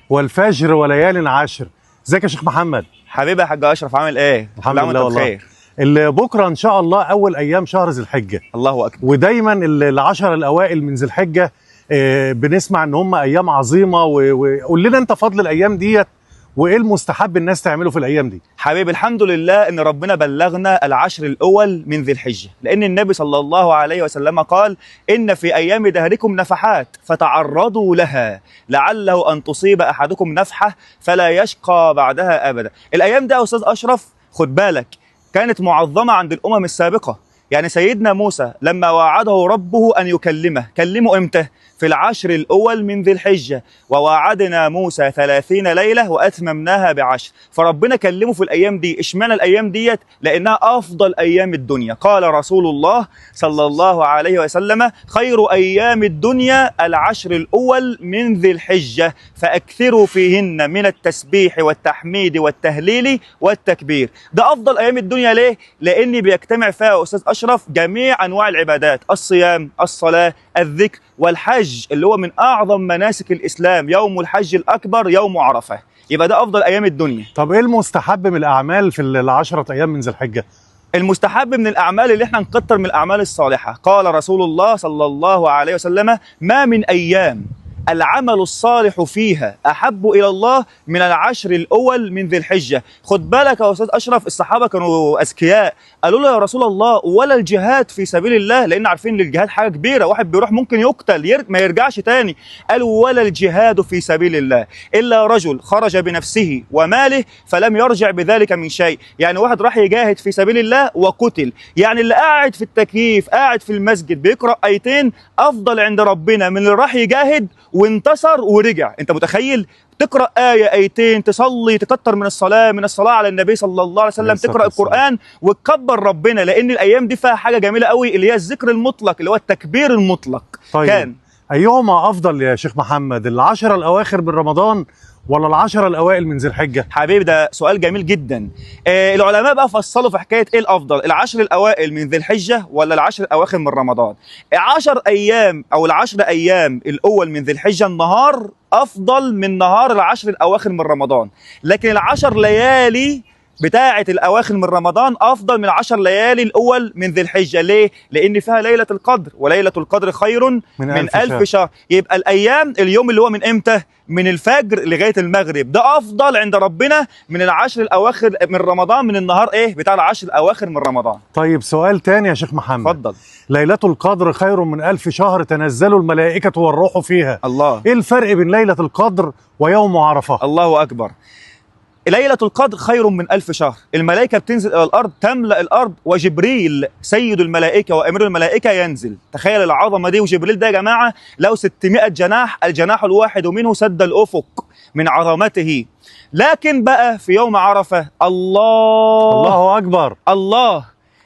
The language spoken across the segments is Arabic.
والفجر وليال عشر. ازيك يا شيخ محمد؟ حبيبي يا حاج اشرف، عامل ايه؟ الحمد لله والله بخير. اللي بكره ان شاء الله اول ايام شهر ذي الحجه. الله اكبر. ودايما العشر الاوائل من ذي الحجه بنسمع ان هم ايام عظيمه، وقول لنا انت فضل الايام ديت وايه المستحب الناس تعمله في الايام دي. حبيبي الحمد لله ان ربنا بلغنا العشر الاول من ذي الحجه، لان النبي صلى الله عليه وسلم قال: ان في ايام دهركم نفحات فتعرضوا لها لعله ان تصيب احدكم نفحه فلا يشقى بعدها ابدا. الايام دي يا استاذ اشرف خد بالك كانت معظمه عند الامم السابقه. يعني سيدنا موسى لما وعده ربه ان كلمه امتى؟ في العشر الأول من ذي الحجة. ووعدنا موسى 30 ليلة وأتممناها ب10. فربنا كلمه في الأيام دي. اشمعنى الأيام ديت؟ لأنها أفضل أيام الدنيا. قال رسول الله صلى الله عليه وسلم: خير أيام الدنيا العشر الأول من ذي الحجة فأكثروا فيهن من التسبيح والتحميد والتهليل والتكبير. ده أفضل أيام الدنيا. ليه؟ لأن بيجتمع فيها أستاذ أشرف جميع أنواع العبادات: الصيام، الصلاة، الذكر، والحج اللي هو من أعظم مناسك الإسلام. يوم الحج الأكبر يوم عرفة. يبقى ده أفضل أيام الدنيا. طب إيه المستحب من الأعمال في العشرة أيام من ذي الحجة؟ المستحب من الأعمال اللي احنا نكتر من الأعمال الصالحة. قال رسول الله صلى الله عليه وسلم: ما من أيام العمل الصالح فيها أحب إلى الله من العشر الأول من ذي الحجة. خد بالك يا أستاذ أشرف، الصحابة كانوا أذكياء. قالوا له: يا رسول الله ولا الجهاد في سبيل الله؟ لأن عارفين ان الجهاد حاجة كبيرة، واحد بيروح ممكن يقتل ما يرجعش تاني. قالوا: ولا الجهاد في سبيل الله إلا رجل خرج بنفسه وماله فلم يرجع بذلك من شيء. يعني واحد راح يجاهد في سبيل الله وقتل. يعني اللي قاعد في التكييف قاعد في المسجد بيقرأ آيتين أفضل عند ربنا من اللي راح يجاهد وانتصر ورجع. انت متخيل؟ تقرأ آية آيتين، تصلي، تكتر من الصلاة على النبي صلى الله عليه وسلم، تقرأ القرآن وتكبر ربنا. لأن الأيام دي فيها حاجة جميلة قوي اللي هي الذكر المطلق اللي هو التكبير المطلق. طيب كان أيهما أفضل يا شيخ محمد؟ العشرة الأواخر من رمضان ولا العشرة الأوائل من ذي الحجة؟ حبيبي ده سؤال جميل جدا. العلماء بقى فصلوا في حكاية إيه الأفضل، العشر الأوائل من ذي الحجة ولا العشر الأواخر من رمضان. 10 أيام أو العشر أيام الأول من ذي الحجة النهار أفضل من نهار العشر الأواخر من رمضان. لكن العشر ليالي بتاعة الأواخر من رمضان أفضل من 10 ليالي الأول من ذي الحجة. ليه؟ لأن فيها ليلة القدر، وليلة القدر خير من ألف شهر. يبقى الأيام اليوم اللي هو من إمتى؟ من الفجر لغاية المغرب. ده أفضل عند ربنا من العشر الأواخر من رمضان، من النهار إيه؟ بتاع العشر الأواخر من رمضان. طيب سؤال تاني يا شيخ محمد. اتفضل. ليلة القدر خير من 1000 شهر تنزل الملائكة والروح فيها. الله. إيه الفرق بين ليلة القدر ويوم عرفة؟ الله أكبر. ليلة القدر خير من 1000 شهر. الملائكة بتنزل إلى الأرض، تملأ الأرض، وجبريل سيد الملائكة وأمير الملائكة ينزل. تخيل العظمة دي. وجبريل ده يا جماعة له 600 جناح، الجناح الواحد منه سد الأفق من عظمته. لكن بقى في يوم عرفة الله أكبر، الله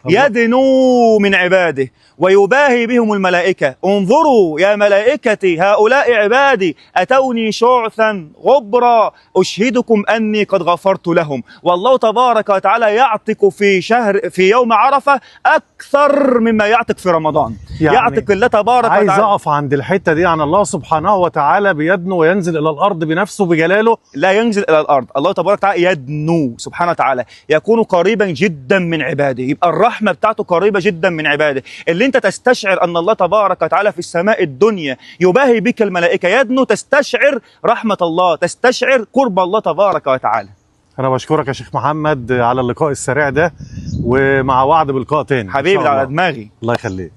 يدنو من عباده ويباهي بهم الملائكة: انظروا يا ملائكتي هؤلاء عبادي أتوني شعثا غبرا أشهدكم أني قد غفرت لهم. والله تبارك وتعالى يعتق في يوم عرفة أكثر مما يعتق في رمضان. يعني يعتق الله تبارك وتعالى. عايز أقف عند الحتة دي. عن الله سبحانه وتعالى بيدنو وينزل إلى الأرض بنفسه بجلاله. لا ينزل إلى الأرض، الله تبارك وتعالى يدنو سبحانه وتعالى، يكون قريبا جدا من عباده. يبقى الرحمة بتاعته قريبة جدا من عباده. اللي انت تستشعر أن الله تبارك وتعالى في السماء الدنيا يباهي بك الملائكة يدنو، تستشعر رحمة الله، تستشعر قرب الله تبارك وتعالى. أنا بشكرك يا شيخ محمد على اللقاء السريع ده، ومع وعد بلقاء تاني حبيبي على دماغي. الله يخليك.